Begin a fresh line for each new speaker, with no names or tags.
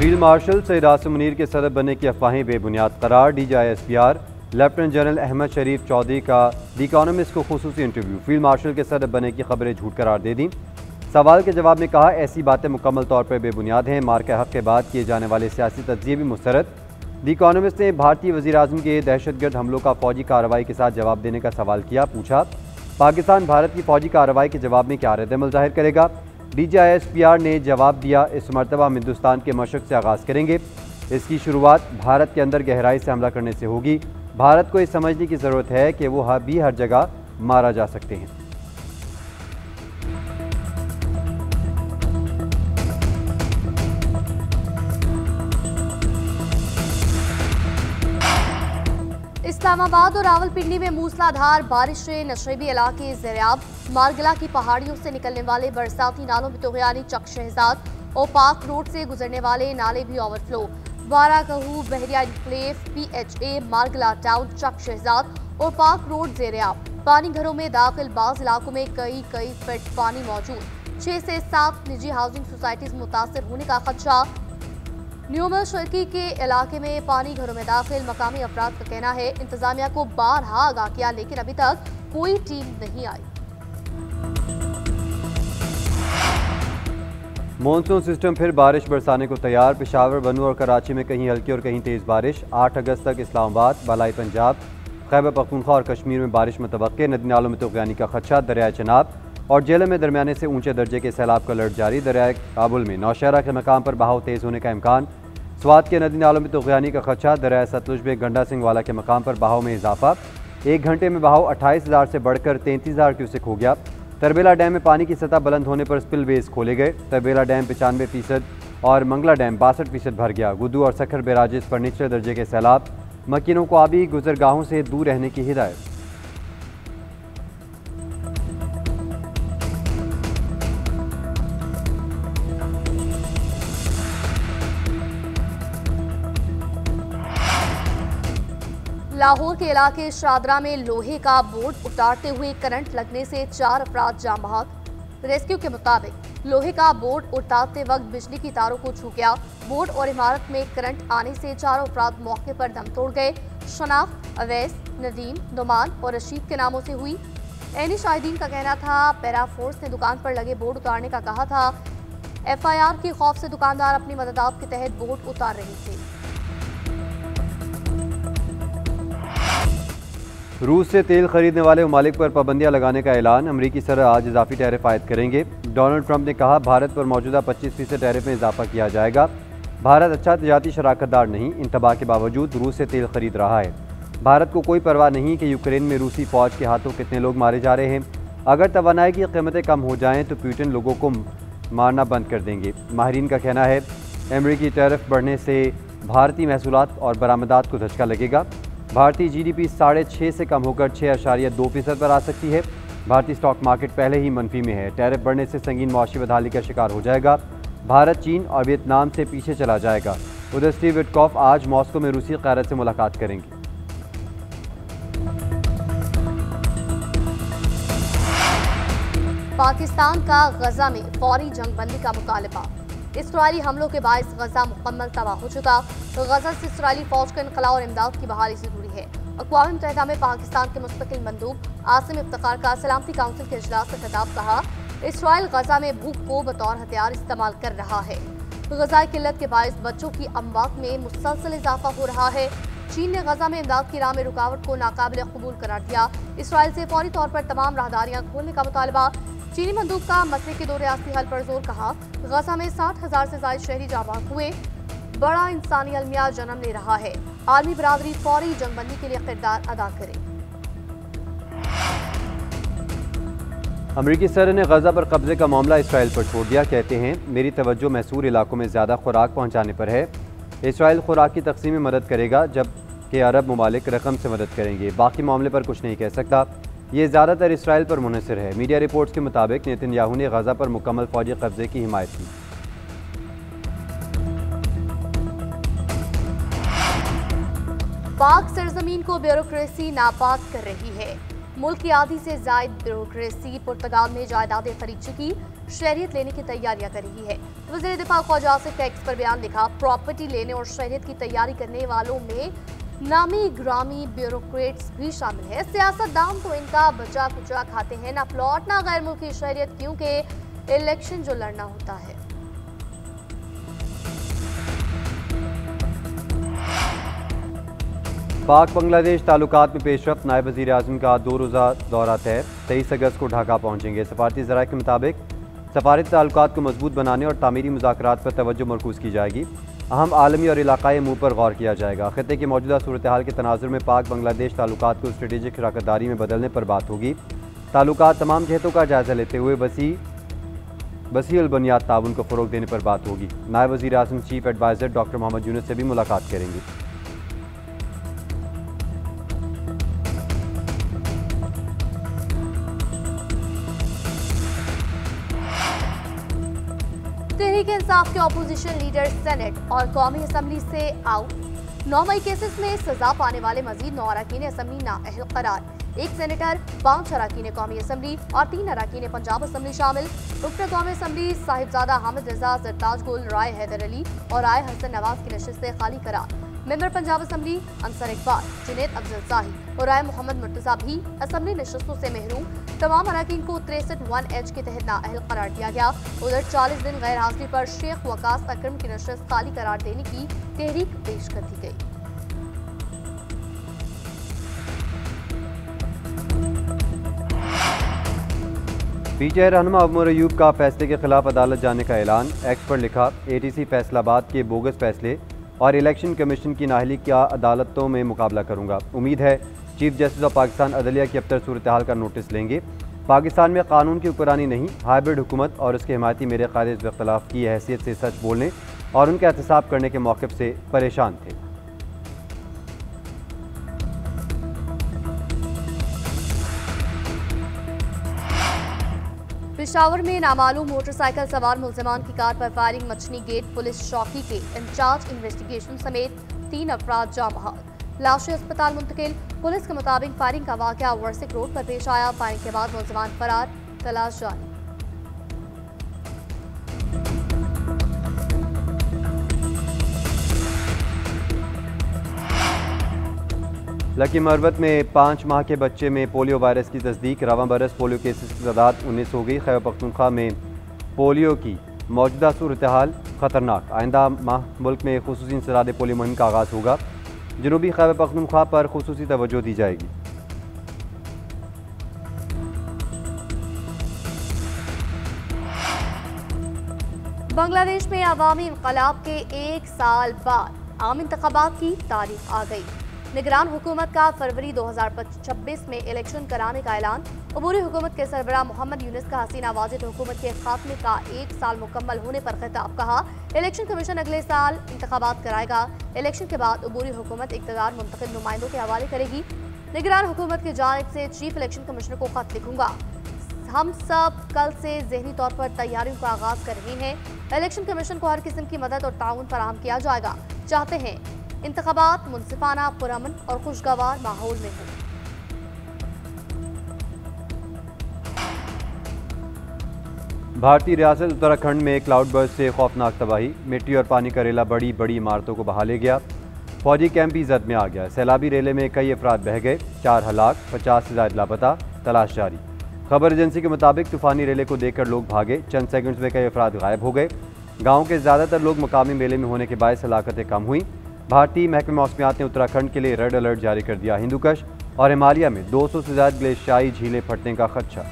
Field marshal Saeed Asim Munir के सदर बनने की अफवाहें बेबुनियाद करार। DGISPR लेफ्टिनेंट जनरल अहमद शरीफ चौधरी का द इकोनॉमिस्ट को खुसूसी इंटरव्यू। फील्ड मार्शल के सदर बनने की खबरें झूठ करार दे दी। सवाल के जवाब में कहा, ऐसी बातें मुकम्मल तौर पर बेबुनियाद हैं। मार्का हक के बाद किए जाने वाले सियासी तज्जिए भी मुस्तरद। द इकोनॉमिस्ट ने भारतीय वज़ीर-ए-आज़म के दहशतगर्द हमलों का फौजी कार्रवाई के साथ जवाब देने का सवाल किया। पूछा, पाकिस्तान भारत की फौजी कार्रवाई के जवाब में क्या रद्द-ए-अमल जाहिर करेगा। DGISPR ने जवाब दिया, इस मरतबा हम हिंदुस्तान के मशरक़ से आगाज़ करेंगे। इसकी शुरुआत भारत के अंदर गहराई से हमला करने से होगी। भारत को ये समझने की ज़रूरत है कि वो हर जगह मारा जा सकते हैं।
इस्लामाबाद और रावलपिंडी में मूसलाधार बारिश से नशेबी इलाके ज़ेरियाब। मारगला की पहाड़ियों से निकलने वाले बरसाती नालों में तोगयानी चक शहजाद और पाक रोड से गुजरने वाले नाले भी ओवरफ्लो। बाराकहू, बहरिया इनक्लेव, PHA, मारगला टाउन, चक शहजाद और पाक रोड ज़ेरियाब। पानी घरों में दाखिल, बाज़ इलाकों में कई फीट पानी मौजूद। 6 से 7 निजी हाउसिंग सोसाइटीज मुतासर होने का खदशा। न्यूमल शर्की के इलाके में पानी घरों में दाखिल। मकामी अफराद का कहना है इंतजामिया को बारहा आगाह किया, लेकिन अभी तक कोई टीम नहीं आई।
मॉनसून सिस्टम फिर बारिश बरसाने को तैयार। पेशावर, बनू और कराची में कहीं हल्की और कहीं तेज़ बारिश। 8 अगस्त तक इस्लामाबाद, बालाई पंजाब, खैबर पख्तूनख्वा और कश्मीर में बारिश मुतवक्के। नदी नालों में तूफ़ानी का खदशा। दरियाए चनाब और जेलम में दरमियाने से ऊंचे दर्जे के सैलाब का अलर्ट जारी। दरियाए काबुल में नौशहरा के मकाम पर बहाव तेज़ होने का इम्कान। स्वात के नदी नालों में तूफ़ानी का खदशा। दरियाए सतलुज में गंडा सिंह वाला के मकाम पर बहाव में इजाफा। 1 घंटे में बहाव 28,000 से बढ़कर 33,000 क्यूसेक हो गया। तरबेला डैम में पानी की सतह बुलंद होने पर स्पिलवेज खोले गए। तरबेला डैम 95% और मंगला डैम 62% भर गया। गुद्दू और सखर बैराजेस पर निचले दर्जे के सैलाब। मकीनों को आबी गुजरगाहों से दूर रहने की हिदायत।
लाहौर के इलाके शादरा में लोहे का बोर्ड उतारते हुए करंट लगने से 4 अफराद जान बहक। रेस्क्यू के मुताबिक लोहे का बोर्ड उतारते वक्त बिजली की तारों को छू गया। बोर्ड और इमारत में करंट आने से 4 अफराद मौके पर दम तोड़ गए। शनाख्त अवैस, नदीम, नुमान और रशीद के नामों से हुई। एनी शाहिदीन का कहना था पैरा फोर्स ने दुकान पर लगे बोर्ड उतारने का कहा था। FIR के खौफ से दुकानदार अपनी मददात के तहत बोर्ड उतार रहे थे।
रूस से तेल खरीदने वाले ममालिक पर पाबंदियां लगाने का ऐलान। अमरीकी सदर आज इजाफी टैरिफ आयद करेंगे। डोनाल्ड ट्रंप ने कहा, भारत पर मौजूदा 25% टैरिफ में इजाफा किया जाएगा। भारत अच्छा तजारती शराकतदार नहीं, इंतबा के बावजूद रूस से तेल खरीद रहा है। भारत को कोई परवाह नहीं कि यूक्रेन में रूसी फौज के हाथों कितने लोग मारे जा रहे हैं। अगर तवानाई की कीमतें कम हो जाएँ तो पुतिन लोगों को मारना बंद कर देंगे। माहिरीन का कहना है अमरीकी टैरिफ बढ़ने से भारतीय महसूलात और बरामदात को धचका लगेगा। भारतीय GDP 6.5 से कम होकर 6.2% पर आ सकती है। भारतीय स्टॉक मार्केट पहले ही मनफी में है। टैरिफ बढ़ने से संगीन मुआशी बदहाली का शिकार हो जाएगा। भारत चीन और वियतनाम से पीछे चला जाएगा। उधर स्टीव विटकॉफ आज मॉस्को में रूसी क़यादत से मुलाकात करेंगे।
पाकिस्तान का गजा में फौरी जंगबंदी का मुतालबा। इसराइली हमलों के बायस गजा मुकम्मल तबाह हो चुका। गजा से इसराइली फौज का इनखला और इमदाद की बहाली जरूरी है। अक़वाम मुत्तहिदा में पाकिस्तान के मुस्तकिल मंदूब आसिम इफ्तिखार का सलामती काउंसिल के इजलास से खिताब। कहा, इसराइल गजा में भूख को बतौर हथियार इस्तेमाल कर रहा है। गजा किल्लत के बायस बच्चों की अमवात में मुसलसल इजाफा हो रहा है। चीन ने गजा में इमदाद की राह में रुकावट को नाकाबिल कबूल करार दिया। इसराइल से फौरी तौर पर तमाम राहदारियां खोलने का मुतालबा। चीनी मंदूब का मसले के 2 रियासती हल पर जोर। कहा, गजा में 60,000 से ज्यादा शहरी जाँ बहक हुए। बड़ा इंसानी अलमिया जन्म ले रहा है। आलमी बरादरी फौरी जंगबंदी के लिए किरदार अदा करे।
अमरीकी सदर ने गजा पर कब्जे का मामला इसराइल पर छोड़ दिया। कहते हैं, मेरी तवज्जो मैसूर इलाकों में ज़्यादा खुराक पहुँचाने पर है। इसराइल खुराक की तकसीम में मदद करेगा, जबकि अरब ममालिक रकम से मदद करेंगे। बाकी मामले पर कुछ नहीं कह सकता। ये ज़्यादातर इसराइल पर मुनहसर है। मीडिया रिपोर्ट्स के मुताबिक नेतन्याहू ने गजा पर मुकम्मल फौजी कब्जे की हिमायत की।
पाक सरजमीन को ब्यूरोक्रेसी नापाक कर रही है। मुल्क की आधी से जायद ब्यूरोक्रेसी पुर्तगाल में जायदादें खरीद चुकी, शहरियत लेने की तैयारियां कर रही है। वज़ीर दिफा ख्वाजा आसिफ का एक्स पर बयान लिखा, प्रॉपर्टी लेने और शहरियत की तैयारी करने वालों में नामी ग्रामी ब्यूरोक्रेट्स भी शामिल है। सियासतदान तो इनका बचा कुचा खाते हैं, ना प्लॉट ना गैर मुल्की शहरियत, क्योंकि इलेक्शन जो लड़ना होता है।
पाक बांग्लादेश ताल्लुकात में पेशरफ्त, नायब वज़ीर आज़म का 2 रोज़ा दौरा तय, 23 अगस्त को ढाका पहुंचेंगे। सफारती ज़राए के मुताबिक सफारती ताल्लुकात को मजबूत बनाने और तामीरी मुज़ाकरात पर तवज्जो मरकूज़ की जाएगी। अहम आलमी और इलाकाई अमूर पर गौर किया जाएगा। खित्ते की मौजूदा सूरत हाल के तनाजुर में पाक बांग्लादेश ताल्लुकात को स्ट्रेटेजिक शराकतदारी में बदलने पर बात होगी। ताल्लुकात तमाम जहतों का जायज़ा लेते हुए वसी अल बुनियाद ताउन को फ़रोग देने पर बात होगी। नायब वज़ीर आज़म chief adviser doctor Mohammad Yunus से भी मुलाकात करेंगे।
तहरीक इंसाफ के अपोजिशन लीडर सेनेट और कौमी असम्बली से आउट। 9 मई केसेस में सजा पाने वाले मजीद 9 अरकान असम्बली नाअहल करार। 1 सेनेटर, 5 अरकान कौमी असम्बली और 3 अरकान पंजाब असम्बली शामिल। रुकन कौमी असम्बली साहिबजादा हामिद रजा, जरताज गुल, राय हैदर अली और राय हसन नवाज की नशिस्तें खाली करार। मेंबर पंजाब असम्बली अंसर इकबाल, जुनेद अफजल साही और राय मोहम्मद मुर्तजा भी असम्बली नशिस्तों से महरूम। तमाम अरकान को 63(1)H के तहत नाअहल करार दिया गया। उधर 40 दिन गैर हाजिरी पर शेख वकास अकरम की नशिस्त खाली करार देने की तहरीक पेश कर दी गई।
पीटीआई रहनुमा उमर अयूब का फैसले के खिलाफ अदालत जाने का ऐलान। एक्स पर लिखा, एटीसी फैसलाबाद के बोगस फैसले और इलेक्शन कमीशन की नाअहली का अदालतों में मुकाबला करूंगा। उम्मीद है चीफ जस्टिस ऑफ पाकिस्तान अदलिया की अबतर सूरत हाल का नोटिस लेंगे। पाकिस्तान में कानून की हुक्मरानी नहीं, हाइब्रिड हुकूमत और उसके हिमायती मेरे कायदे इख्तलाफ की हैसियत से सच बोलने और उनका एहतसाब करने के मौक़िफ़ से परेशान थे।
पेशावर में नामालूम मोटरसाइकिल सवार मुल्ज़िमान की कार पर फायरिंग, मछली गेट पुलिस चौकी के इंचार्ज इन्वेस्टिगेशन समेत 3 अफराद जाँ बहाल, लाशें अस्पताल मुंतकिल। पुलिस के मुताबिक फायरिंग का वाक़या वर्सिक रोड पर पेश आया। फायरिंग के बाद मुल्ज़िमान फरार, तलाश जारी।
लकी मरवत में 5 माह के बच्चे में पोलियो वायरस की तस्दीक। रवां बरस पोलियो केसेस की तादाद 19 हो गई। खैबर पख्तूनख्वा में पोलियो की मौजूदा सूरत हाल खतरनाक। आइंदा माह मुल्क में खुसूसी इंसदाद पोलियो मुहिम का आगाज़ होगा। जनूबी खैबर पख्तूनख्वा पर खुसूसी तवज्जो दी जाएगी।
बांग्लादेश में अवामी इनकलाब के 1 साल बाद आम इंतखाबात की तारीख आ गई। निगरान हुकूमत का फरवरी 2026 में इलेक्शन कराने का ऐलान। अबूरी हुकूमत के सरबराह मोहम्मद यूनुस का हसीना वाजिद हुकूमत के खात्मे का 1 साल मुकम्मल होने पर खिताब। कहा, इलेक्शन कमीशन अगले साल इंतखाबात कराएगा। इलेक्शन के बाद अबूरी हुकूमत इक़्तिदार मुंतखब नुमाइंदों के हवाले करेगी। निगरान हुकूमत की जानिब से चीफ इलेक्शन कमिश्नर को खत लिखूंगा। हम सब कल से ज़हनी तौर पर तैयारियों का आगाज कर रहे हैं। इलेक्शन कमीशन को हर किस्म की मदद और ताउन फराहम किया जाएगा। चाहते हैं इंतखाबात मुनसिफाना, पुरअमन और खुशगवार माहौल में हो।
भारतीय रियासत उत्तराखंड में क्लाउड बर्स्ट से खौफनाक तबाही। मिट्टी और पानी का रेला बड़ी बड़ी इमारतों को बहा ले गया। फौजी कैंप भी जद में आ गया। सैलाबी रेले में कई अफराद बह गए। 4 हलाक, 50 से ज़ायद लापता, तलाश जारी। खबर एजेंसी के मुताबिक तूफानी रेले को देखकर लोग भागे। चंद सेकंड्स में कई अफराद गायब हो गए। गाँव के ज़्यादातर लोग मकामी मेले में होने के बायस हलाकतें कम हुई। भारतीय महकमे मौसमियात ने उत्तराखंड के लिए रेड अलर्ट जारी कर दिया। हिंदुकश और हिमालय में 200 से ज़्यादा ग्लेशियाई झीलें फटने का खदशा।